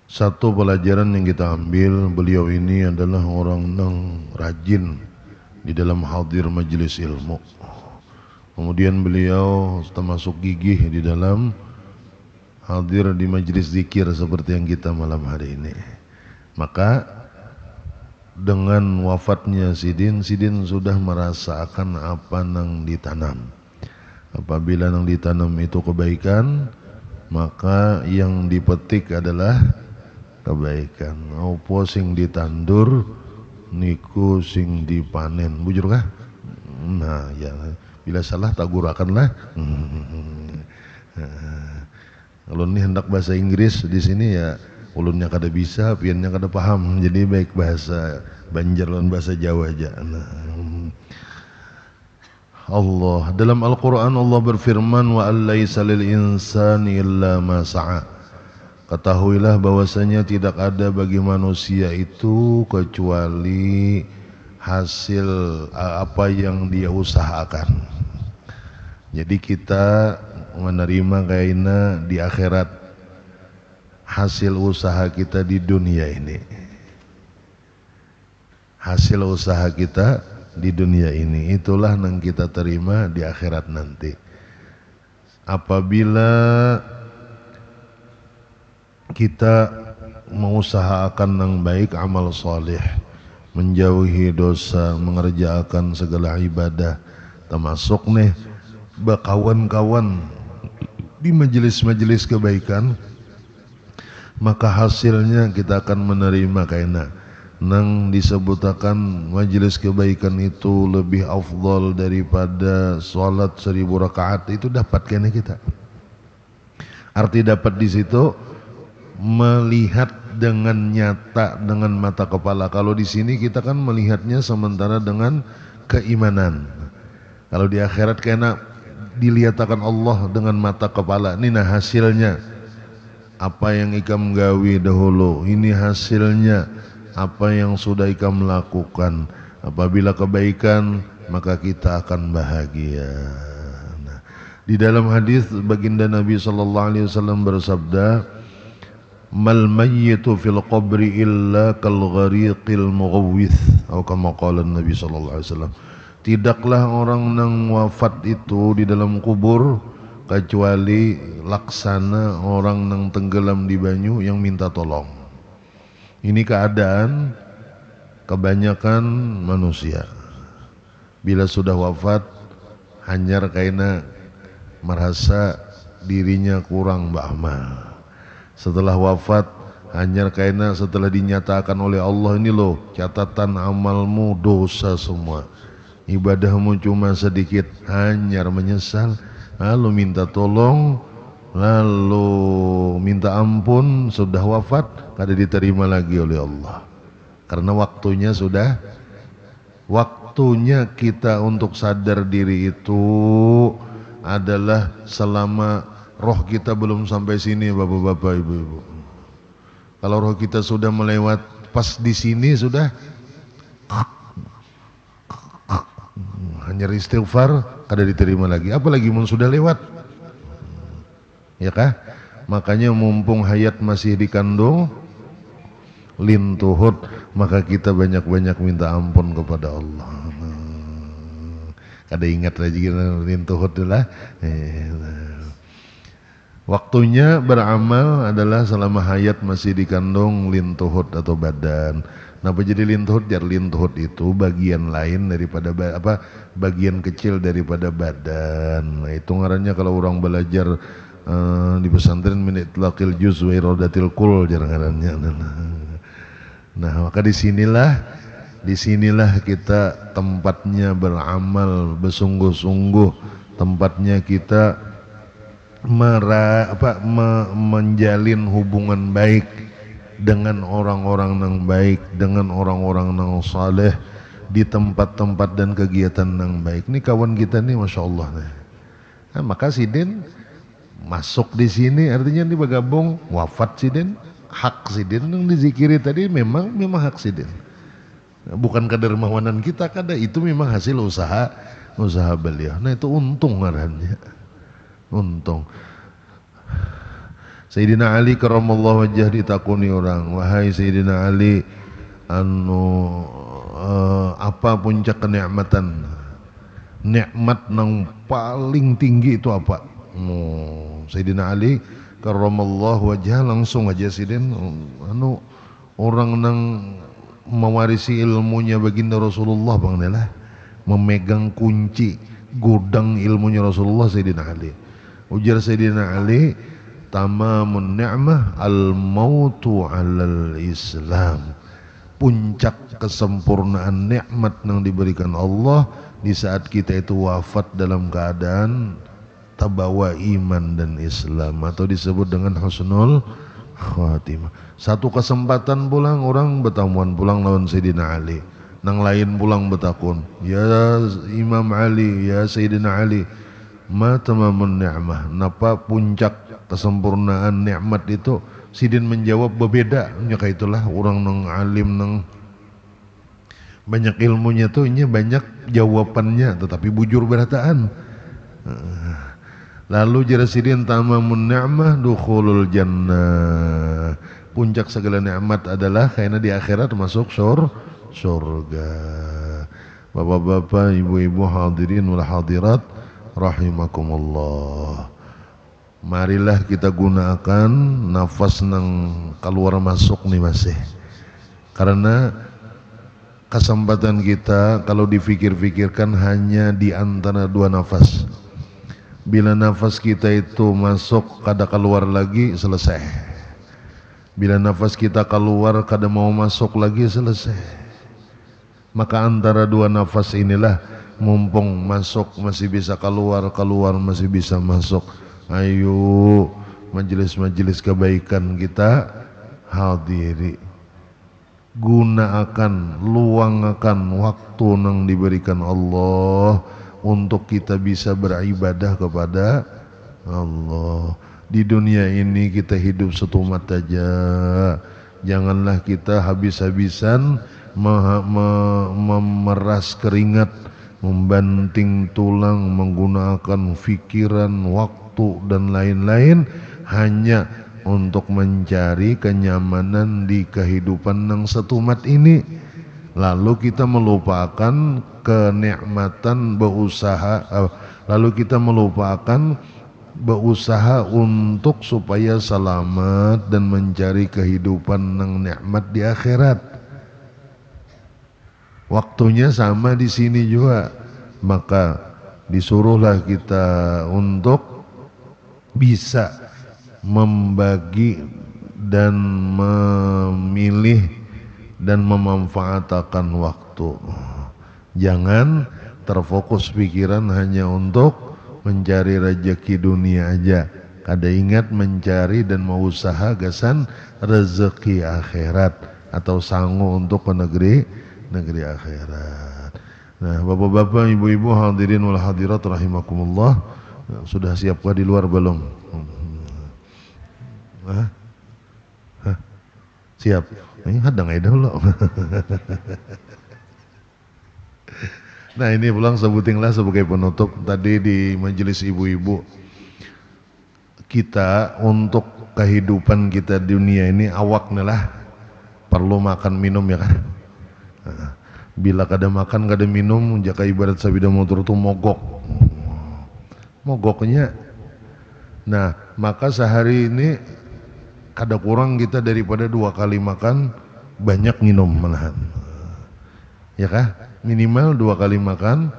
Satu pelajaran yang kita ambil, beliau ini adalah orang yang rajin di dalam hadir majelis ilmu. Kemudian beliau termasuk gigih di dalam hadir di majelis zikir seperti yang kita malam hari ini. Maka dengan wafatnya Sidin sudah merasakan apa yang ditanam. Apabila yang ditanam itu kebaikan, maka yang dipetik adalah kebaikan. Apa sing ditandur niku sing dipanen. Bujur kah? Nah, ya bila salah tagurakanlah. Kalau ini hendak bahasa Inggris di sini ya ulunnya kada bisa, piannya kada paham. Jadi baik bahasa Banjar dan bahasa Jawa aja. Allah dalam Al-Quran Allah berfirman wa allaisa lil insani illa ma sa'a. Ketahuilah bahwasanya tidak ada bagi manusia itu kecuali hasil apa yang dia usahakan. Jadi kita menerima kaina di akhirat hasil usaha kita di dunia ini. Hasil usaha kita di dunia ini itulah yang kita terima di akhirat nanti. Apabila kita mengusahakan yang baik, amal soleh, menjauhi dosa, mengerjakan segala ibadah, termasuk nih berkawan-kawan di majelis-majelis kebaikan, maka hasilnya kita akan menerima kaina nang disebutakan majelis kebaikan itu lebih afdal daripada salat 1000 rakaat. Itu dapat kena kita. Arti dapat di situ melihat dengan nyata dengan mata kepala. Kalau di sini kita kan melihatnya sementara dengan keimanan. Kalau di akhirat kena dilihatkan Allah dengan mata kepala. Ini nah hasilnya apa yang ikam gawi dahulu. Ini hasilnya apa yang sudah ikam lakukan. Apabila kebaikan maka kita akan bahagia. Nah, di dalam hadis baginda Nabi sallallahu alaihi wasallam bersabda, mal mayyitu fil qabri illa kal ghariqil mughawwith, atau kama qala Nabi sallallahu alaihi wasallam. Tidaklah orang yang wafat itu di dalam kubur kecuali laksana orang yang tenggelam di banyu yang minta tolong. Ini keadaan kebanyakan manusia. Bila sudah wafat hanyar kaina merasa dirinya kurang beramal. Setelah wafat hanyar kaina setelah dinyatakan oleh Allah, ini loh catatan amalmu dosa semua, ibadahmu cuma sedikit, hanyar menyesal, lalu minta tolong, lalu minta ampun, sudah wafat kada diterima lagi oleh Allah karena waktunya sudah. Waktunya kita untuk sadar diri itu adalah selama roh kita belum sampai sini, bapak-bapak, ibu-ibu. Kalau roh kita sudah melewat pas di sini sudah hanya istighfar kada diterima lagi, apalagi mun sudah lewat, ya kah? Makanya mumpung hayat masih dikandung lintuhut, maka kita banyak-banyak minta ampun kepada Allah. Kada ingat lagi lintuhut lah. Waktunya beramal adalah selama hayat masih dikandung lintuhut atau badan. Kenapa jadi lintuhut? Jar lintuhut itu bagian lain daripada bagian kecil daripada badan. Nah, itu ngarannya kalau orang belajar di pesantren min itlaqil juz wa iradatil kul jar ngarannya. Nah, maka disinilah kita tempatnya beramal bersungguh-sungguh, tempatnya kita menjalin hubungan baik dengan orang-orang yang baik, dengan orang-orang yang saleh di tempat-tempat dan kegiatan yang baik. Ini kawan kita nih, masya Allah. Nah, maka Sidin masuk di sini, artinya ini bergabung wafat Sidin, hak Sidin yang dizikiri tadi memang hak Sidin. Bukan kedermawanan kita, kada, itu memang hasil usaha beliau. Nah itu untung ngarannya, untung. Sayyidina Ali karramallahu wajhah ditakuni orang, wahai Sayyidina Ali, apa puncak kenikmatan? Nikmat nang paling tinggi itu apa? Sayyidina Ali karramallahu wajhah langsung aja sidin orang nang mewarisi ilmunya baginda Rasulullah bang Nela, memegang kunci gudang ilmunya Rasulullah Sayyidina Ali. Ujar Sayyidina Ali, tamamun ni'mah al-mautu 'alal Islam. Puncak kesempurnaan nikmat yang diberikan Allah di saat kita itu wafat dalam keadaan tabawa iman dan Islam, atau disebut dengan husnul khatimah. Satu kesempatan pulang orang bertamuan pulang lawan Sayyidina Ali, nang lain pulang betakun, ya Imam Ali, ya Sayyidina Ali, ma tamamun ni'mah, napa puncak kesempurnaan nikmat itu? Sidin menjawab berbeda, nyaka itulah orang nang alim nang banyak ilmunya tuh ini banyak jawabannya tetapi bujur berataan. Lalu jara sidin tamamun ni'mah dukhulul jannah, puncak segala nikmat adalah karena di akhirat masuk surga. Bapak-bapak, ibu-ibu hadirin wal hadirat rahimakumullah, marilah kita gunakan nafas nang keluar masuk nih masih, karena kesempatan kita kalau dipikir-pikirkan hanya di antara dua nafas. Bila nafas kita itu masuk kada keluar lagi, selesai. Bila nafas kita keluar kada mau masuk lagi, selesai. Maka antara dua nafas inilah, mumpung masuk masih bisa keluar, keluar masih bisa masuk, ayo majelis-majelis kebaikan kita hadiri, gunakan, luangkan waktu yang diberikan Allah untuk kita bisa beribadah kepada Allah. Di dunia ini kita hidup setumat aja, janganlah kita habis-habisan memeras keringat, membanting tulang, menggunakan pikiran, waktu dan lain-lain hanya untuk mencari kenyamanan di kehidupan yang setumat ini. Lalu kita melupakan kenikmatan berusaha untuk supaya selamat dan mencari kehidupan yang nikmat di akhirat. Waktunya sama di sini juga, maka disuruhlah kita untuk bisa membagi dan memilih dan memanfaatkan waktu. Jangan terfokus pikiran hanya untuk mencari rezeki dunia aja, kada ingat mencari dan mau usaha gasan rezeki akhirat atau sangu untuk ke negeri akhirat. Nah, bapak-bapak, ibu-ibu hadirin wal hadirat rahimakumullah, sudah siapkah di luar belum? Siap. Ini hadang aja dulu. Nah, ini pulang sebutinglah sebagai penutup tadi di majelis ibu-ibu. Kita untuk kehidupan kita di dunia ini awaknya lah perlu makan minum ya kan. Bila kada makan kada minum, jaka ibarat sabida motor itu mogoknya. Nah, maka sehari ini kada kurang kita daripada 2 kali makan, banyak minum malahan. Ya kah? Minimal 2 kali makan,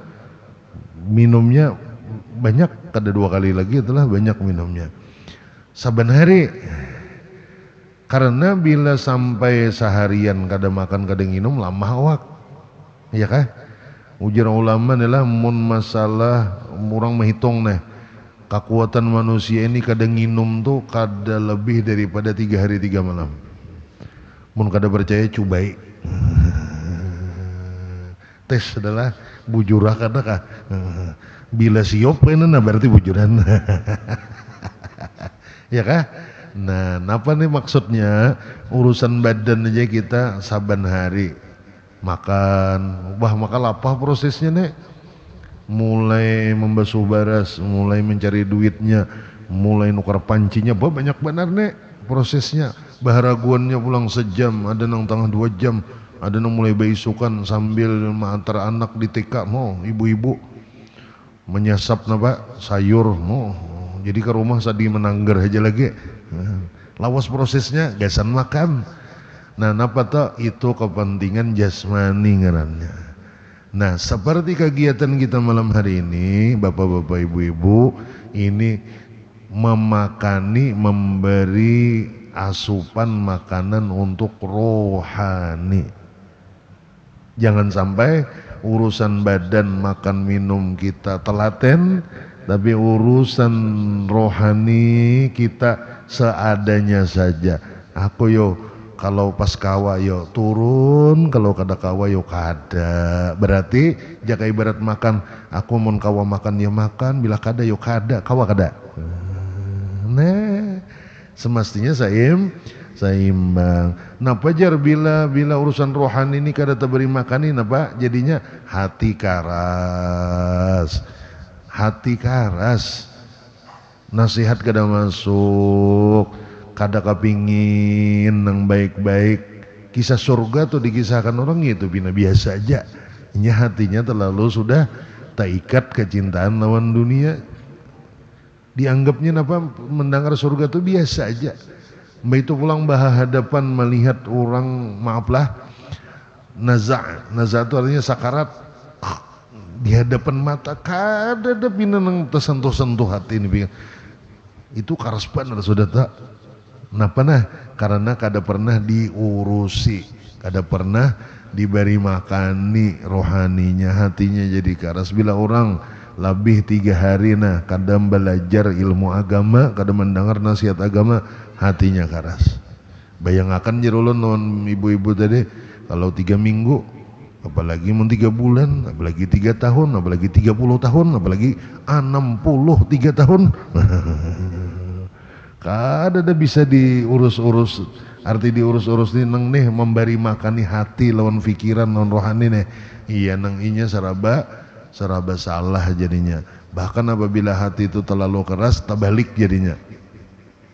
minumnya banyak, kada 2 kali lagi itulah banyak minumnya. Saban hari. Karena bila sampai seharian kada makan kada minum, lama awak. Ya kah? Ujar ulama adalah mun masalah orang menghitung nih, kekuatan manusia ini kada nginum tuh kada lebih daripada 3 hari 3 malam. Mun kada percaya cobai. Tes adalah bujurah kada kah? Bila siop ini berarti bujuran. Ya kah? Nah, apa nih maksudnya? Urusan badan aja kita saban hari makan. Wah, maka apa prosesnya nih? Mulai membasuh baras, mulai mencari duitnya, mulai nukar pancinya banyak benar nek prosesnya, baharaguannya pulang sejam, ada nang tengah 2 jam, ada nang mulai baisukan sambil mengantar anak di TK mau ibu-ibu menyasap napa sayur mau, jadi ke rumah sadi menanggar aja lagi. Lawas prosesnya gasan makan. Nah napa toh itu kepentingan jasmani ngarannya. Nah seperti kegiatan kita malam hari ini bapak-bapak ibu-ibu ini memakani, memberi asupan makanan untuk rohani. Jangan sampai urusan badan makan minum kita telaten, tapi urusan rohani kita seadanya saja. Aku yo kalau pas kawa yo turun, kalau kada kawa yo kada. Berarti jaka ibarat makan, aku mun kawa makan yo makan, bila kada yo kada, kawa kada. Nah, semestinya seimbang. Nah pajar bila urusan rohani ini kada terberi makan ini apa jadinya hati karas, nasihat kada masuk, kada kepingin nang baik-baik. Kisah surga tuh dikisahkan orang gitu bina biasa aja, nya hatinya terlalu sudah terikat kecintaan lawan dunia, dianggapnya apa mendengar surga tuh biasa aja. Mbak itu pulang hadapan melihat orang, maaflah, naza itu artinya sakarat, di hadapan mata kada ada pina nang tersentuh-sentuh hati ini. Itu karas benar sudah tak. Napa nah? Karena kada pernah diurusi, kada pernah diberi makani rohaninya, hatinya jadi karas. Bila orang lebih 3 hari nah kadang belajar ilmu agama, kadang mendengar nasihat agama, hatinya karas. Bayangkan jerulun non ibu-ibu tadi kalau 3 minggu, apalagi mau 3 bulan, apalagi 3 tahun, apalagi 30 tahun, apalagi 63 tahun. Kada ada bisa diurus-urus. Arti diurus-urus ini neng nih memberi makani hati lawan pikiran lawan rohani nih. Iya neng inya seraba salah jadinya. Bahkan apabila hati itu terlalu keras, terbalik jadinya.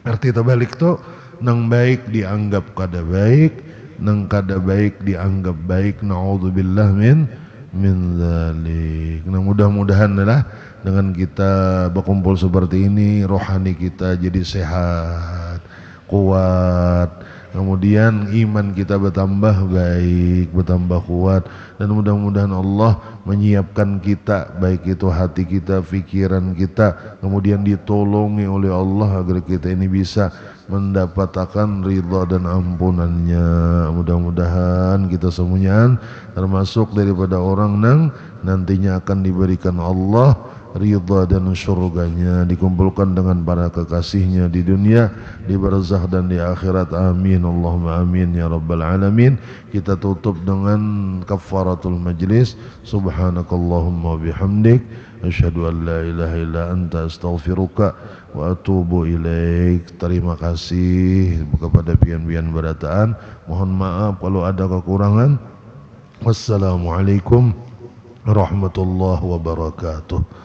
Arti terbalik tuh nang baik dianggap kada baik, nang kada baik dianggap baik. Naudzubillah min dzalik. Nah mudah-mudahan lah dengan kita berkumpul seperti ini rohani kita jadi sehat, kuat, kemudian iman kita bertambah baik, bertambah kuat, dan mudah-mudahan Allah menyiapkan kita, baik itu hati kita, pikiran kita, kemudian ditolongi oleh Allah agar kita ini bisa mendapatkan ridha dan ampunannya. Mudah-mudahan kita semuanya termasuk daripada orang yang nantinya akan diberikan Allah ridha dan surganya, dikumpulkan dengan para kekasihnya di dunia, di barzakh dan di akhirat. Amin Allahumma amin ya rabbal alamin. Kita tutup dengan kafaratul majlis. Subhanakallahumma bihamdik asyhadu an la ilaha illa anta astaghfiruka wa atubu ilaik. Terima kasih kepada pian-pian berataan. Mohon maaf kalau ada kekurangan. Wassalamualaikum warahmatullahi wabarakatuh.